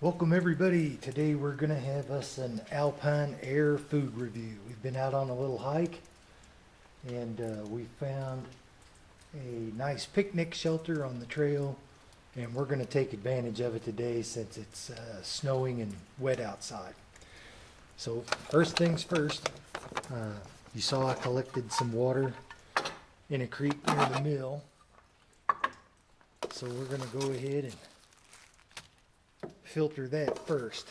Welcome everybody. Today we're going to have us an AlpineAire food review. We've been out on a little hike and we found a nice picnic shelter on the trail, and we're going to take advantage of it today since it's snowing and wet outside. So first things first, you saw I collected some water in a creek near the mill. So we're going to go ahead and filter that first.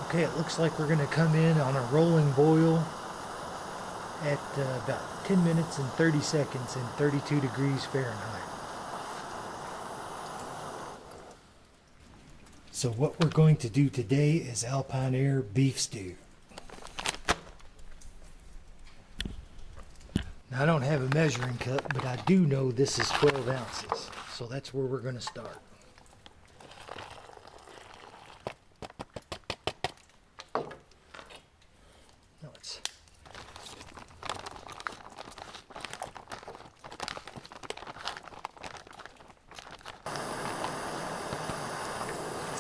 Okay, it looks like we're going to come in on a rolling boil at about 10 minutes and 30 seconds and 32 degrees Fahrenheit. So what we're going to do today is AlpineAire Beef Stew. Now I don't have a measuring cup, but I do know this is 12 ounces. So that's where we're going to start.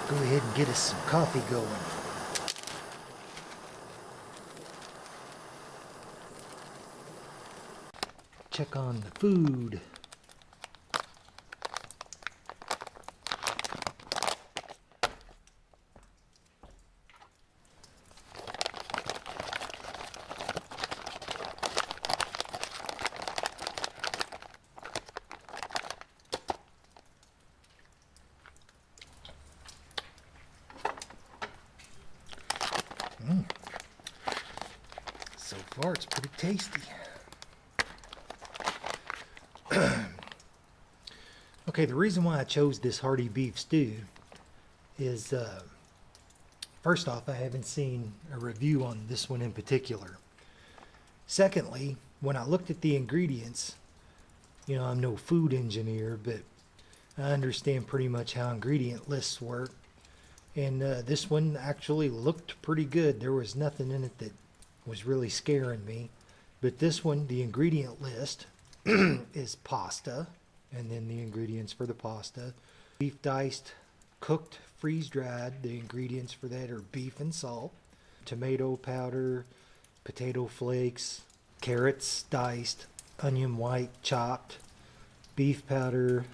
Go ahead and get us some coffee going. Check on the food. So far it's pretty tasty. Okay, the reason why I chose this hearty beef stew is first off, I haven't seen a review on this one in particular. Secondly, when I looked at the ingredients, you know, I'm no food engineer, but I understand pretty much how ingredient lists work. And this one actually looked pretty good. There was nothing in it that was really scaring me. But this one, the ingredient list is pasta, and then the ingredients for the pasta: beef diced, cooked, freeze-dried. The ingredients for that are beef and salt, tomato powder, potato flakes, carrots diced, onion white chopped, beef powder,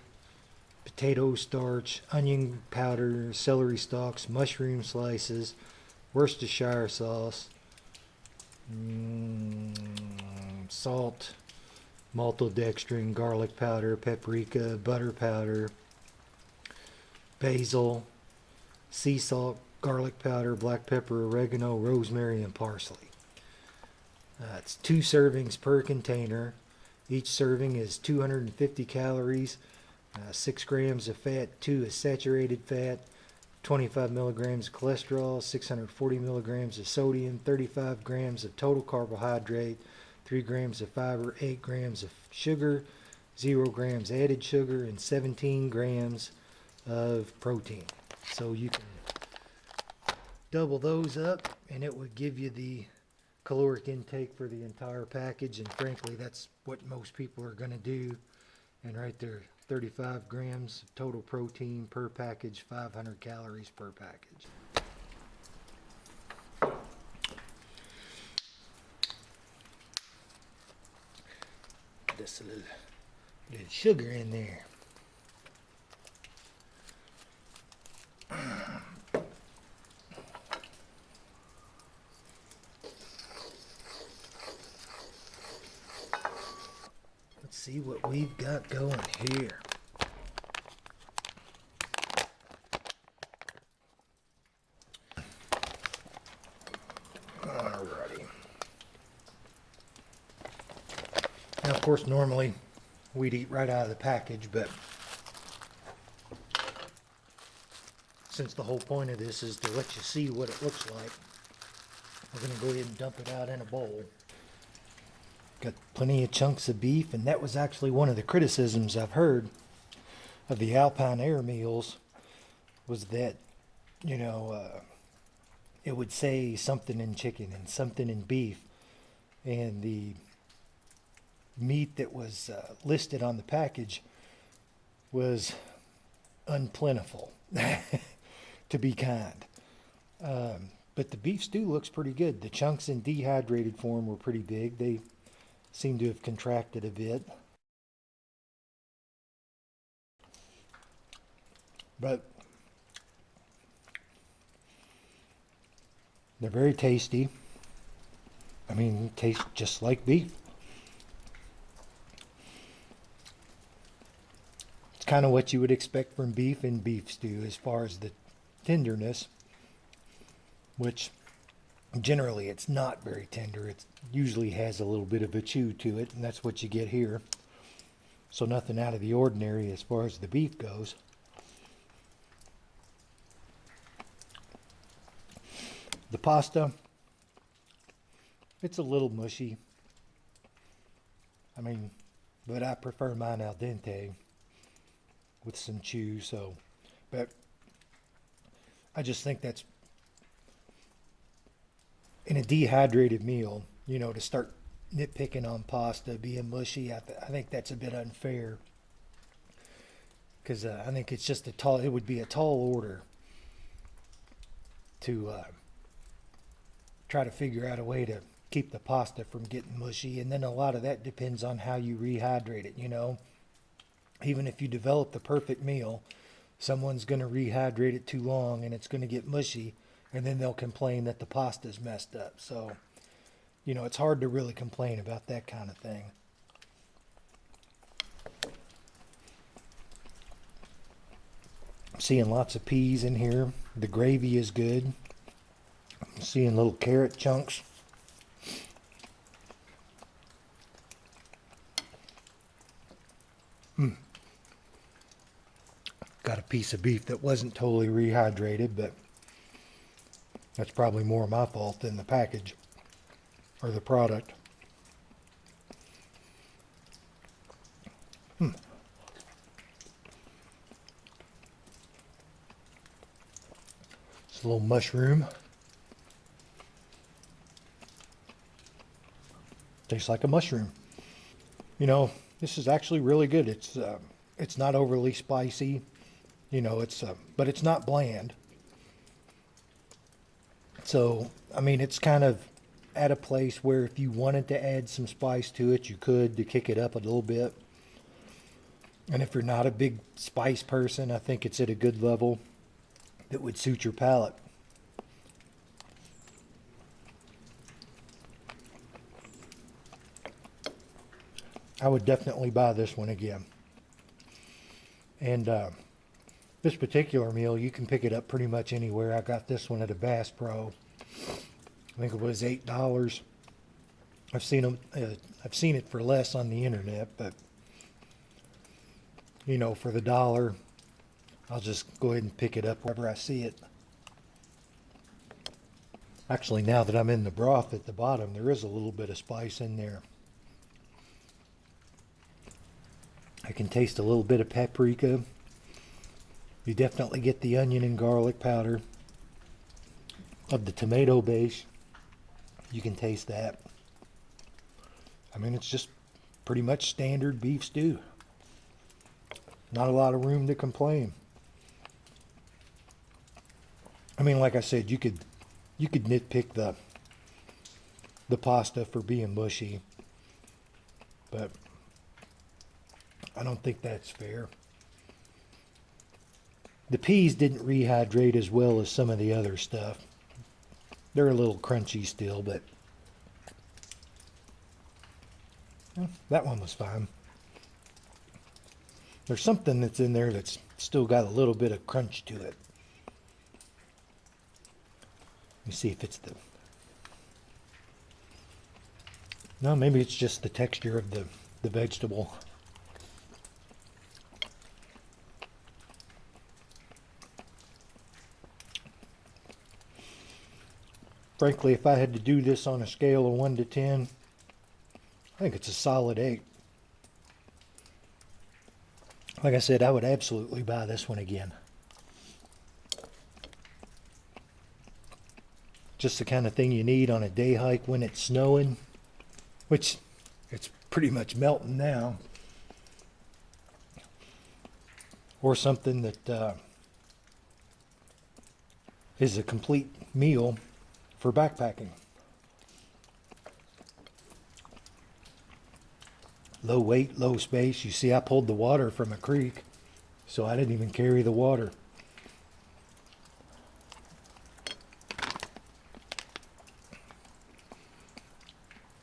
potato starch, onion powder, celery stalks, mushroom slices, Worcestershire sauce, salt, maltodextrin, garlic powder, paprika, butter powder, basil, sea salt, garlic powder, black pepper, oregano, rosemary, and parsley. It's 2 servings per container. Each serving is 250 calories, 6 grams of fat, 2 is saturated fat, 25 milligrams of cholesterol, 640 milligrams of sodium, 35 grams of total carbohydrate, 3 grams of fiber, 8 grams of sugar, 0 grams added sugar, and 17 grams of protein. So you can double those up and it would give you the caloric intake for the entire package, and frankly that's what most people are going to do. And right there, 35 grams of total protein per package, 500 calories per package. Just a little sugar in there. Let's see what we've got going here. Alrighty. Now, of course, normally we'd eat right out of the package, but since the whole point of this is to let you see what it looks like, we're going to go ahead and dump it out in a bowl. Got plenty of chunks of beef, and that was actually one of the criticisms I've heard of the AlpineAire meals, was that, you know, it would say something in chicken and something in beef, and the meat that was listed on the package was unplentiful, to be kind. But the beef stew looks pretty good. The chunks in dehydrated form were pretty big. They seem to have contracted a bit. But they're very tasty. I mean, it tastes just like beef. It's kind of what you would expect from beef in beef stew as far as the tenderness, which generally it's not very tender. It usually has a little bit of a chew to it, and that's what you get here. So nothing out of the ordinary as far as the beef goes. The pasta, it's a little mushy. I mean, but I prefer mine al dente with some chew, so, but I just think that's, in a dehydrated meal, you know, to start nitpicking on pasta being mushy, I think that's a bit unfair. Because I think it's just it would be a tall order to try to figure out a way to keep the pasta from getting mushy. And then a lot of that depends on how you rehydrate it, you know. Even if you develop the perfect meal, someone's going to rehydrate it too long and it's going to get mushy, and then they'll complain that the pasta's messed up. So, you know, it's hard to really complain about that kind of thing. I'm seeing lots of peas in here. The gravy is good. I'm seeing little carrot chunks. Got a piece of beef that wasn't totally rehydrated, but that's probably more my fault than the package or the product. It's a little mushroom. Tastes like a mushroom. You know, this is actually really good. It's not overly spicy. You know, but it's not bland. So, I mean, it's kind of at a place where if you wanted to add some spice to it, you could, to kick it up a little bit. And if you're not a big spice person, I think it's at a good level that would suit your palate. I would definitely buy this one again. And this particular meal, you can pick it up pretty much anywhere. I got this one at a Bass Pro. I think it was $8. I've seen it for less on the internet, but you know, for the $1, I'll just go ahead and pick it up wherever I see it. Actually, now that I'm in the broth at the bottom, there is a little bit of spice in there. I can taste a little bit of paprika. You definitely get the onion and garlic powder. Of the tomato base, you can taste that. I mean, it's just pretty much standard beef stew. Not a lot of room to complain. I mean, like I said, you could nitpick the pasta for being mushy, but I don't think that's fair. The peas didn't rehydrate as well as some of the other stuff. They're a little crunchy still, but that one was fine. There's something that's in there that's still got a little bit of crunch to it. Let me see if it's the... No, maybe it's just the texture of the vegetable. Frankly, if I had to do this on a scale of 1 to 10, I think it's a solid 8. Like I said, I would absolutely buy this one again. Just the kind of thing you need on a day hike when it's snowing, which it's pretty much melting now. Or something that is a complete meal for backpacking. Low weight, low space. You see, I pulled the water from a creek, so I didn't even carry the water.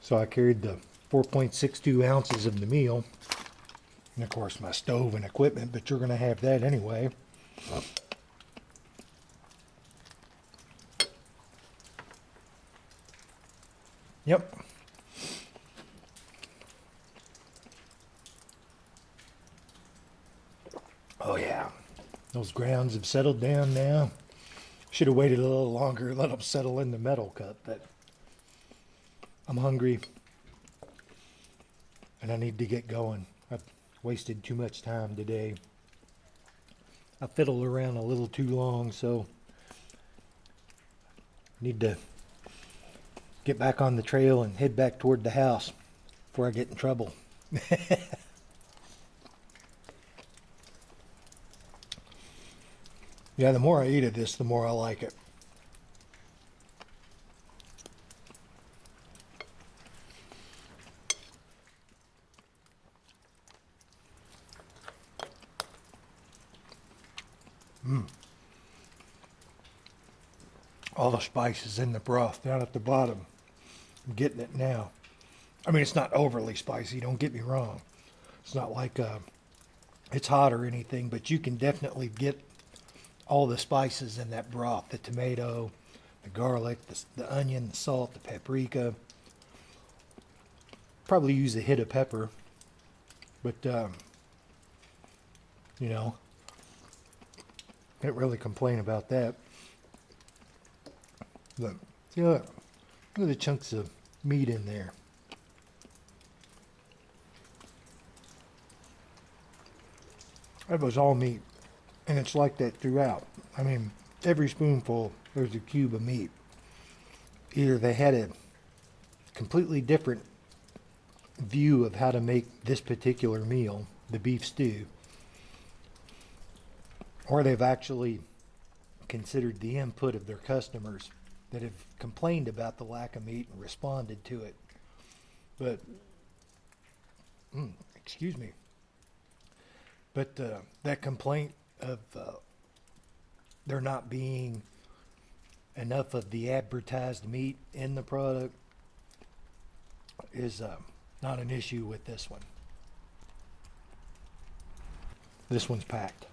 So I carried the 4.62 ounces of the meal, and of course my stove and equipment, but you're going to have that anyway. Yep. Oh yeah, those grounds have settled down now. Should have waited a little longer, let them settle in the metal cup, but I'm hungry and I need to get going. I've wasted too much time today. I fiddled around a little too long, so I need to get back on the trail and head back toward the house before I get in trouble. Yeah, the more I eat of this, the more I like it. All the spices in the broth down at the bottom. I'm getting it now. I mean, it's not overly spicy, don't get me wrong. It's not like it's hot or anything, but you can definitely get all the spices in that broth. The tomato, the garlic, the onion, the salt, the paprika. Probably use a hit of pepper, but you know, can't really complain about that. Look, see, look at the chunks of meat in there. That was all meat, and it's like that throughout. I mean, every spoonful, there's a cube of meat. Either they had a completely different view of how to make this particular meal, the beef stew, or they've actually considered the input of their customers that have complained about the lack of meat and responded to it. But, excuse me. But that complaint of there not being enough of the advertised meat in the product is not an issue with this one. This one's packed.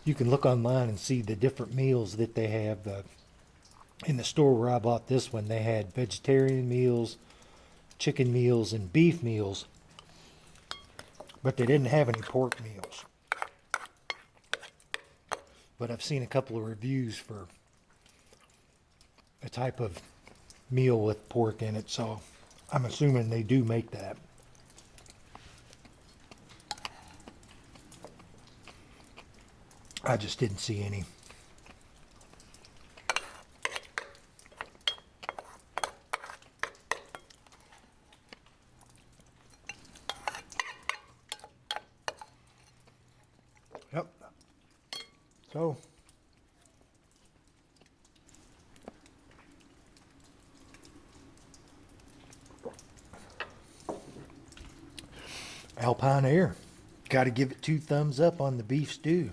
You can look online and see the different meals that they have. In the store where I bought this one, they had vegetarian meals, chicken meals, and beef meals, but they didn't have any pork meals. But I've seen a couple of reviews for a type of meal with pork in it, so I'm assuming they do make that. I just didn't see any. Yep. So, AlpineAire. Got to give it 2 thumbs up on the beef stew.